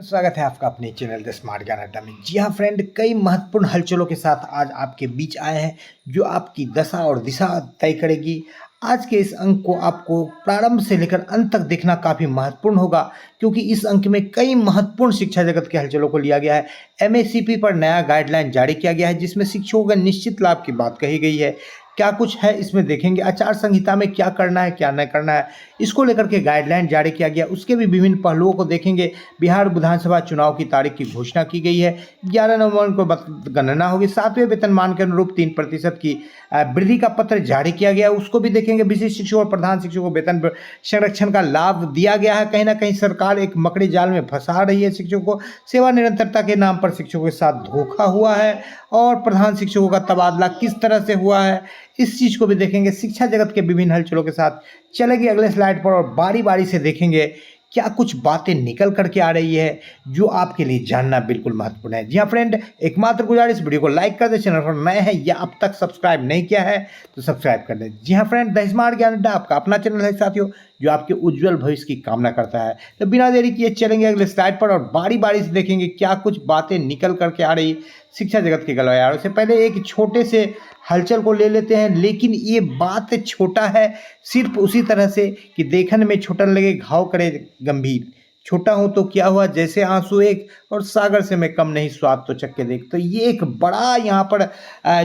स्वागत है आपका अपने चैनल द स्मार्ट ज्ञान अड्डा में। जी हाँ फ्रेंड, कई महत्वपूर्ण हलचलों के साथ आज आपके बीच आए हैं जो आपकी दशा और दिशा तय करेगी। आज के इस अंक को आपको प्रारंभ से लेकर अंत तक देखना काफ़ी महत्वपूर्ण होगा, क्योंकि इस अंक में कई महत्वपूर्ण शिक्षा जगत के हलचलों को लिया गया है। एमएससीपी पर नया गाइडलाइन जारी किया गया है जिसमें शिक्षकों के निश्चित लाभ की बात कही गई है। क्या कुछ है इसमें देखेंगे। आचार संहिता में क्या करना है क्या नहीं करना है, इसको लेकर के गाइडलाइन जारी किया गया, उसके भी विभिन्न पहलुओं को देखेंगे। बिहार विधानसभा चुनाव की तारीख की घोषणा की गई है। 11 नवंबर को गणना होगी। 7वें वेतनमान के अनुरूप 3% की वृद्धि का पत्र जारी किया गया, उसको भी देखेंगे। विशिष्ट शिक्षकों और प्रधान शिक्षकों को वेतन संरक्षण का लाभ दिया गया है। कहीं ना कहीं सरकार एक मकड़ी जाल में फंसा रही है शिक्षकों को। सेवा निरंतरता के नाम पर शिक्षकों के साथ धोखा हुआ है और प्रधान शिक्षकों का तबादला किस तरह से हुआ है, इस चीज़ को भी देखेंगे। शिक्षा जगत के विभिन्न हलचलों के साथ चलेंगे अगले स्लाइड पर और बारी बारी से देखेंगे क्या कुछ बातें निकल करके आ रही है जो आपके लिए जानना बिल्कुल महत्वपूर्ण है। जी हाँ फ्रेंड, एकमात्र गुजारिश, वीडियो को लाइक कर दें, चैनल पर नए हैं या अब तक सब्सक्राइब नहीं किया है तो सब्सक्राइब कर दें। जी हाँ फ्रेंड, द स्मार्ट ज्ञान अड्डा आपका अपना चैनल है साथियों, जो आपके उज्जवल भविष्य की कामना करता है। तो बिना देरी किए चलेंगे अगले स्लाइड पर और बारी बारी से देखेंगे क्या कुछ बातें निकल करके आ रही शिक्षा जगत के गलियारों से। पहले एक छोटे से हलचल को ले लेते हैं, लेकिन ये बात छोटा है सिर्फ उसी तरह से कि देखने में छोटा लगे घाव करे गंभीर। छोटा हूँ तो क्या हुआ, जैसे आंसू एक और सागर से मैं कम नहीं, स्वाद तो चख के देख। तो ये एक बड़ा यहाँ पर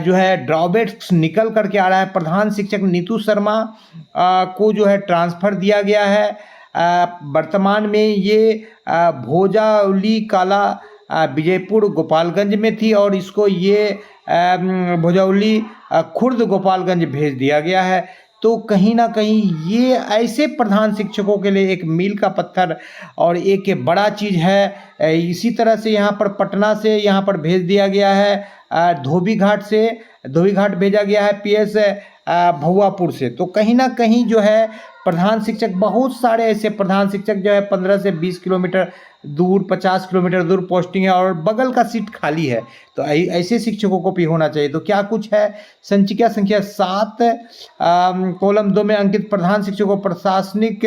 जो है ड्रॉबैक्स निकल करके आ रहा है। प्रधान शिक्षक नीतू शर्मा को जो है ट्रांसफ़र दिया गया है। वर्तमान में ये भोजावली काला विजयपुर गोपालगंज में थी और इसको ये भोजौली खुर्द गोपालगंज भेज दिया गया है। तो कहीं ना कहीं ये ऐसे प्रधान शिक्षकों के लिए एक मील का पत्थर और एक बड़ा चीज़ है। इसी तरह से यहाँ पर पटना से यहाँ पर भेज दिया गया है, धोबी घाट भेजा गया है पीएस भुआपुर से। तो कहीं ना कहीं जो है प्रधान शिक्षक, बहुत सारे ऐसे प्रधान शिक्षक जो है 15 से 20 किलोमीटर दूर, 50 किलोमीटर दूर पोस्टिंग है और बगल का सीट खाली है। तो ऐसे शिक्षकों को भी होना चाहिए। तो क्या कुछ है, संचिका संख्या 7 कॉलम 2 में अंकित प्रधान शिक्षकों को प्रशासनिक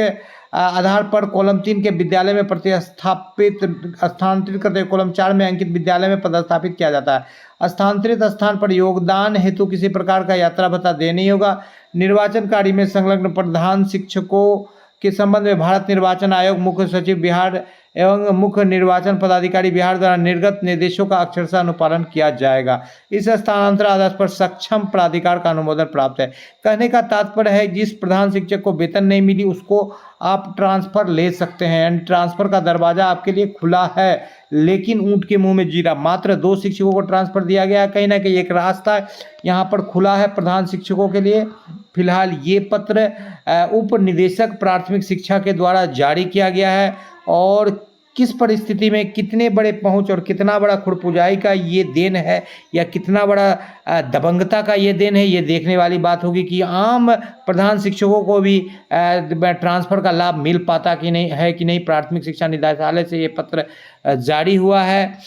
आधार पर कॉलम 3 के विद्यालय में स्थानांतरित करते हुए कॉलम 4 में अंकित विद्यालय में पदस्थापित किया जाता है। स्थानांतरित स्थान पर योगदान हेतु किसी प्रकार का यात्रा भत्ता देना नहीं होगा। निर्वाचन कार्य में संलग्न प्रधान शिक्षकों के संबंध में भारत निर्वाचन आयोग, मुख्य सचिव बिहार एवं मुख्य निर्वाचन पदाधिकारी बिहार द्वारा निर्गत निर्देशों का अक्षरशः अनुपालन किया जाएगा। इस स्थानांतरण आदेश पर सक्षम प्राधिकार का अनुमोदन प्राप्त है। कहने का तात्पर्य है जिस प्रधान शिक्षक को वेतन नहीं मिली उसको आप ट्रांसफ़र ले सकते हैं, यानी ट्रांसफ़र का दरवाज़ा आपके लिए खुला है। लेकिन ऊँट के मुंह में जीरा, मात्र 2 शिक्षकों को ट्रांसफ़र दिया गया। कहीं ना कहीं एक रास्ता यहाँ पर खुला है प्रधान शिक्षकों के लिए। फिलहाल ये पत्र उप निदेशक प्राथमिक शिक्षा के द्वारा जारी किया गया है और किस परिस्थिति में कितने बड़े पहुंच और कितना बड़ा खुरपुजाई का ये देन है या कितना बड़ा दबंगता का ये देन है, ये देखने वाली बात होगी कि आम प्रधान शिक्षकों को भी ट्रांसफ़र का लाभ मिल पाता कि नहीं है कि नहीं। प्राथमिक शिक्षा निदेशालय से ये पत्र जारी हुआ है।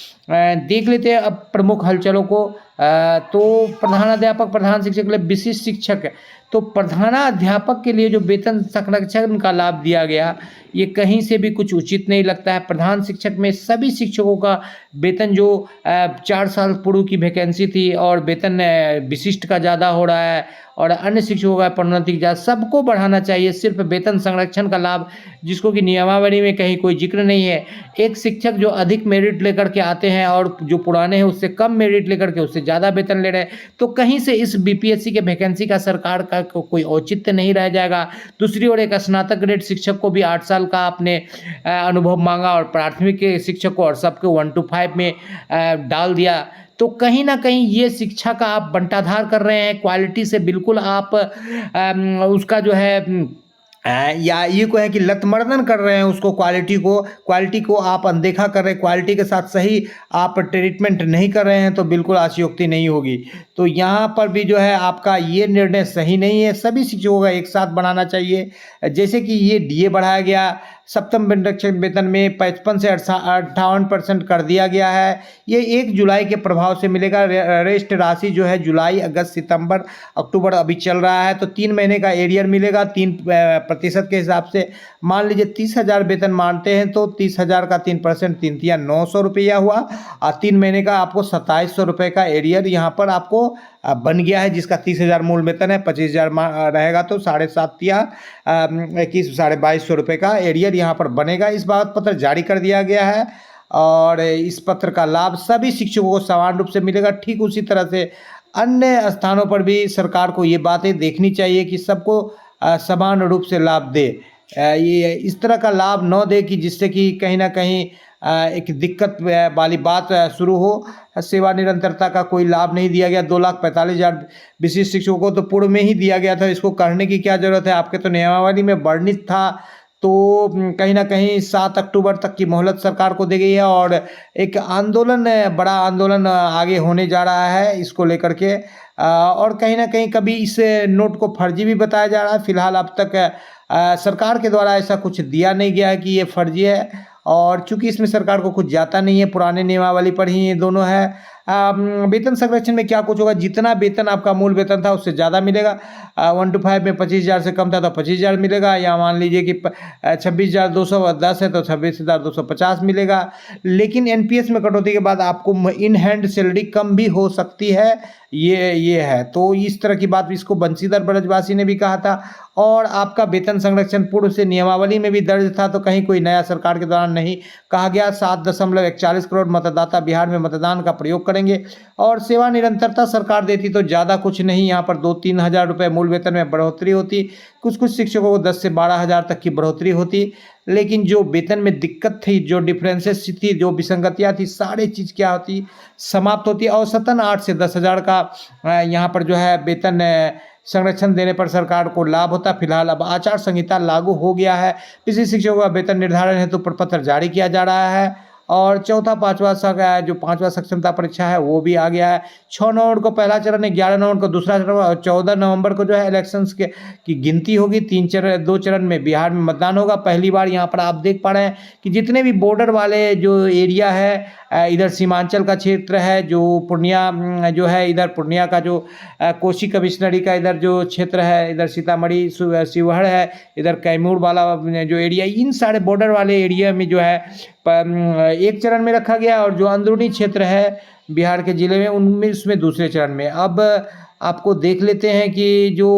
देख लेते हैं अब प्रमुख हलचलों को। तो प्रधानाध्यापक, प्रधान शिक्षक के लिए विशिष्ट शिक्षक, तो प्रधानाध्यापक के लिए जो वेतन संरक्षण का लाभ दिया गया ये कहीं से भी कुछ उचित नहीं लगता है। प्रधान शिक्षक में सभी शिक्षकों का वेतन जो 4 साल पूर्व की वैकेंसी थी और वेतन विशिष्ट का ज़्यादा हो रहा है और अन्य शिक्षकों का प्रोन्नति ज़्यादा, सबको बढ़ाना चाहिए। सिर्फ वेतन संरक्षण का लाभ जिसको कि नियमावली में कहीं कोई जिक्र नहीं है। एक शिक्षक जो अधिक मेरिट लेकर के आते हैं और जो पुराने हैं उससे कम मेरिट लेकर के उससे ज़्यादा वेतन ले रहे हैं, तो कहीं से इस बीपीएससी के वैकेंसी का सरकार का कोई औचित्य नहीं रह जाएगा। दूसरी ओर एक स्नातक ग्रेड शिक्षक को भी 8 साल का आपने अनुभव मांगा और प्राथमिक शिक्षक को और सबको 1 to 5 में डाल दिया। तो कहीं ना कहीं ये शिक्षा का आप बंटाधार कर रहे हैं, क्वालिटी से बिल्कुल आप उसका जो है या ये को है कि लतमर्दन कर रहे हैं उसको, क्वालिटी को आप अनदेखा कर रहे हैं, क्वालिटी के साथ सही आप ट्रीटमेंट नहीं कर रहे हैं, तो बिल्कुल अतिशयोक्ति नहीं होगी। तो यहाँ पर भी जो है आपका ये निर्णय सही नहीं है। सभी शिक्षकों का एक साथ बढ़ाना चाहिए। जैसे कि ये डीए बढ़ाया गया, सप्तम वेतन में 55 से 58% कर दिया गया है। ये 1 जुलाई के प्रभाव से मिलेगा। रेस्ट राशि जो है जुलाई, अगस्त, सितंबर, अक्टूबर अभी चल रहा है, तो 3 महीने का एरियर मिलेगा। 3 प्रतिशत के हिसाब से मान लीजिए 30,000 वेतन मानते हैं तो 30,000 का 3%, 3 × 900 रुपया हुआ और 3 महीने का आपको 2700 रुपये का एरियर यहाँ पर आपको बन गया है, जिसका 30,000 मूल वेतन है, 25,000 रहेगा तो 7.5 या 22,500 रुपये का एरियर यहाँ पर बनेगा। इस बाबत पत्र जारी कर दिया गया है और इस पत्र का लाभ सभी शिक्षकों को समान रूप से मिलेगा। ठीक उसी तरह से अन्य स्थानों पर भी सरकार को ये बातें देखनी चाहिए कि सबको समान रूप से लाभ दे। ये इस तरह का लाभ न दे कि जिससे कि कहीं ना कहीं एक दिक्कत वाली बात शुरू हो। सेवा निरंतरता का कोई लाभ नहीं दिया गया। 2,45,000 विशिष्ट शिक्षकों को तो पूर्व में ही दिया गया था, इसको करने की क्या जरूरत है? आपके तो नियमावली में वर्णित था, तो कहीं ना कहीं 7 अक्टूबर तक की मोहलत सरकार को दी गई है और एक आंदोलन, बड़ा आंदोलन आगे होने जा रहा है इसको लेकर के। और कहीं ना कहीं कभी इस नोट को फर्जी भी बताया जा रहा है। फिलहाल अब तक सरकार के द्वारा ऐसा कुछ दिया नहीं गया है कि ये फर्जी है, और चूंकि इसमें सरकार को कुछ जाता नहीं है, पुराने नियमावली पर ही ये दोनों है। वेतन संरक्षण में क्या कुछ होगा? जितना वेतन आपका मूल वेतन था उससे ज़्यादा मिलेगा। 1 to 5 में 25,000 से कम था तो 25,000 मिलेगा, या मान लीजिए कि 26,210 है तो 26,250 मिलेगा। लेकिन एनपीएस में कटौती के बाद आपको इन हैंड सैलरी कम भी हो सकती है, ये है। तो इस तरह की बात इसको बंशीधर ब्रजवासी ने भी कहा था। और आपका वेतन संरक्षण पूर्व से नियमावली में भी दर्ज था, तो कहीं कोई नया सरकार के दौरान नहीं कहा गया। 7.41 करोड़ मतदाता बिहार में मतदान का प्रयोग करेंगे और सेवा निरंतरता सरकार देती तो ज़्यादा कुछ नहीं, यहाँ पर 2-3 हज़ार रुपये मूल वेतन में बढ़ोतरी होती, कुछ शिक्षकों को 10 से 12 हज़ार तक की बढ़ोतरी होती। लेकिन जो वेतन में दिक्कत थी, जो डिफरेंसेस थी, जो विसंगतियाँ थी, सारी चीज़ क्या होती, समाप्त होती। औसतन 8 से 10 हज़ार का यहाँ पर जो है वेतन संरक्षण देने पर सरकार को लाभ होता। फिलहाल अब आचार संहिता लागू हो गया है, किसी शिक्षकों का वेतन निर्धारण हेतु प्रपत्र जारी किया जा रहा है। और चौथा पाँचवा जो 5वां सक्षमता परीक्षा है वो भी आ गया है। 6 नवंबर को पहला चरण है, 11 नवंबर को दूसरा चरण और 14 नवंबर को जो है इलेक्शंस की गिनती होगी। 2 चरण में बिहार में मतदान होगा। पहली बार यहाँ पर आप देख पा रहे हैं कि जितने भी बॉर्डर वाले जो एरिया है, इधर सीमांचल का क्षेत्र है, जो पूर्णिया जो है, इधर पूर्णिया का जो कोसी कमिश्नरी का इधर जो क्षेत्र है, इधर सीतामढ़ी शिवहर है, इधर कैमूर वाला जो एरिया, इन सारे बॉर्डर वाले एरिया में जो है एक चरण में रखा गया। और जो अंदरूनी क्षेत्र है बिहार के ज़िले में, उनमें उसमें दूसरे चरण में। अब आपको देख लेते हैं कि जो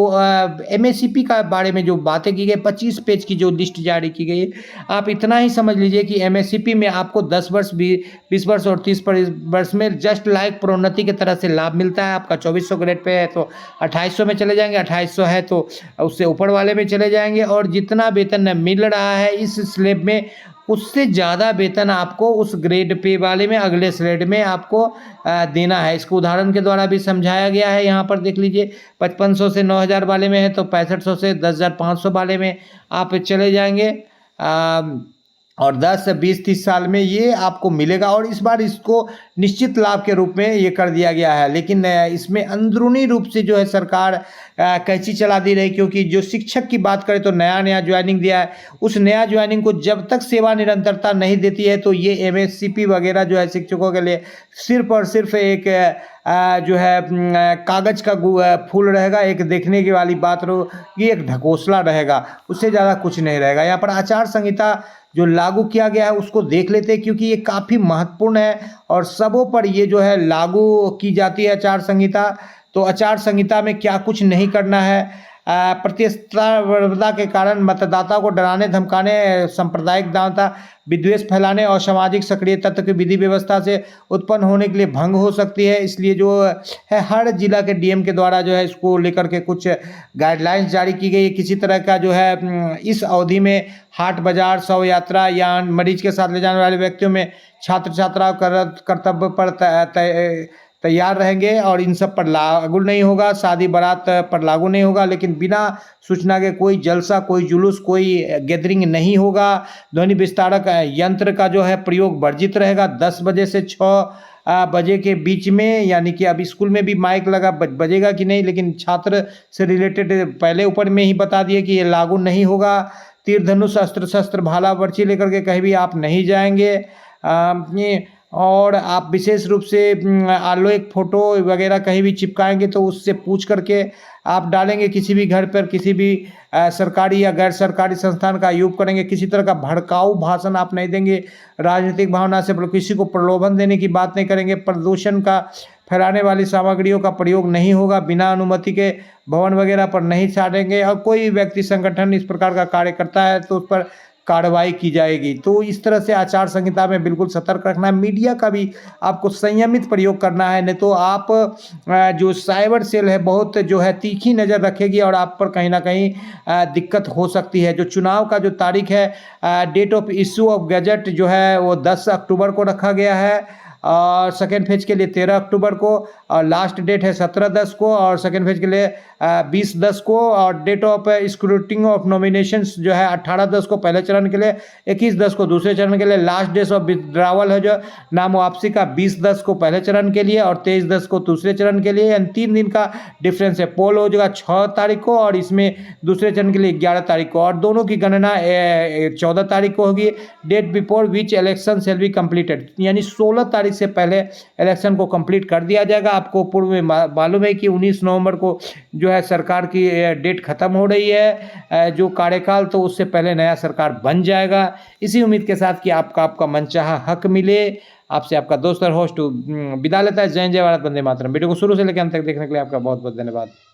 एमएससीपी का बारे में जो बातें की गई, 25 पेज की जो लिस्ट जारी की गई, आप इतना ही समझ लीजिए कि एमएससीपी में आपको 10 वर्ष, 20 वर्ष और 30 वर्ष में जस्ट लाइक प्रोन्नति की तरह से लाभ मिलता है। आपका 2400 ग्रेड पे है तो 2800 में चले जाएंगे, 2800 है तो उससे ऊपर वाले में चले जाएंगे। और जितना वेतन मिल रहा है इस स्लैब में, उससे ज़्यादा वेतन आपको उस ग्रेड पे वाले में, अगले स्लैब में आपको देना है। इसको उदाहरण के द्वारा भी समझाया गया है। यहाँ पर देख लीजिए, 5500 से 9000 वाले में है तो 6500 से 10,500 वाले में आप चले जाएंगे। और 10 से 20-30 साल में ये आपको मिलेगा। और इस बार इसको निश्चित लाभ के रूप में ये कर दिया गया है। लेकिन इसमें अंदरूनी रूप से जो है सरकार कैंची चला दी रही, क्योंकि जो शिक्षक की बात करें तो नया ज्वाइनिंग दिया है। उस नया ज्वाइनिंग को जब तक सेवा निरंतरता नहीं देती है तो ये एमएससीपी वगैरह जो है शिक्षकों के लिए सिर्फ और सिर्फ एक जो है कागज़ का फूल रहेगा, एक देखने की वाली बात ये एक ढकोसला रहेगा, उससे ज़्यादा कुछ नहीं रहेगा। यहाँ पर आचार संहिता जो लागू किया गया है उसको देख लेते हैं, क्योंकि ये काफ़ी महत्वपूर्ण है और सबों पर ये जो है लागू की जाती है आचार संहिता। तो आचार संहिता में क्या कुछ नहीं करना है। प्रतिस्पर्धा के कारण मतदाता को डराने धमकाने, सांप्रदायिक दांता, विद्वेष फैलाने और सामाजिक सक्रिय तत्व की विधि व्यवस्था से उत्पन्न होने के लिए भंग हो सकती है। इसलिए जो है हर जिला के डीएम के द्वारा जो है इसको लेकर के कुछ गाइडलाइंस जारी की गई है। किसी तरह का जो है इस अवधि में हाट बाजार, शव यात्रा या मरीज के साथ ले जाने वाले व्यक्तियों में छात्र छात्राओं कर्तव्य पर तैयार रहेंगे और इन सब पर लागू नहीं होगा। शादी बारात पर लागू नहीं होगा, लेकिन बिना सूचना के कोई जलसा, कोई जुलूस, कोई गैदरिंग नहीं होगा। ध्वनि विस्तारक यंत्र का जो है प्रयोग वर्जित रहेगा। 10 बजे से 6 बजे के बीच में, यानी कि अब स्कूल में भी माइक लगा बजेगा कि नहीं, लेकिन छात्र से रिलेटेड पहले ऊपर में ही बता दिए कि ये लागू नहीं होगा। तीर धनुष, अस्त्र शस्त्र, भाला बर्छी लेकर के कहीं भी आप नहीं जाएंगे। और आप विशेष रूप से आलो एक फ़ोटो वगैरह कहीं भी चिपकाएँगे तो उससे पूछ करके आप डालेंगे किसी भी घर पर, किसी भी सरकारी या गैर सरकारी संस्थान का उपयोग करेंगे, किसी तरह का भड़काऊ भाषण आप नहीं देंगे, राजनीतिक भावना से किसी को प्रलोभन देने की बात नहीं करेंगे, प्रदूषण का फैलाने वाली सामग्रियों का प्रयोग नहीं होगा, बिना अनुमति के भवन वगैरह पर नहीं छाड़ेंगे और कोई व्यक्ति संगठन इस प्रकार का कार्य करता है तो उस पर कार्रवाई की जाएगी। तो इस तरह से आचार संहिता में बिल्कुल सतर्क रखना है। मीडिया का भी आपको संयमित प्रयोग करना है, नहीं तो आप जो साइबर सेल है बहुत जो है तीखी नज़र रखेगी और आप पर कहीं न कहीं दिक्कत हो सकती है। जो चुनाव का जो तारीख है, date of issue of gazette जो है वो 10 अक्टूबर को रखा गया है और सेकेंड फेज के लिए 13 अक्टूबर को, और लास्ट डेट है 17/10 को, और सेकेंड फेज के लिए 20/10 को, और date of scrutiny of nominations जो है 18/10 को पहले चरण के लिए, 21/10 को दूसरे चरण के लिए, लास्ट डेट ऑफ विड्रावल है जो नाम वापसी का 20/10 को पहले चरण के लिए और 23/10 को दूसरे चरण के लिए। यानी 3 दिन का डिफरेंस है। पोल हो जाएगा 6 तारीख को और इसमें दूसरे चरण के लिए 11 तारीख को, और दोनों की गणना 14 तारीख को होगी। Date before which election shall be completed, यानी 16 तारीख से पहले इलेक्शन को कंप्लीट कर दिया जाएगा। आपको पूर्व में मालूम है कि 19 नवंबर को जो है सरकार की डेट खत्म हो रही है जो कार्यकाल, तो उससे पहले नया सरकार बन जाएगा। इसी उम्मीद के साथ कि आपका मनचाहा हक मिले, आपसे आपका दोस्त और होस्ट विदा लेता है। जय जय भारत, वंदे मातरम। वीडियो को शुरू से लेकर अंत तक देखने के लिए आपका बहुत बहुत धन्यवाद।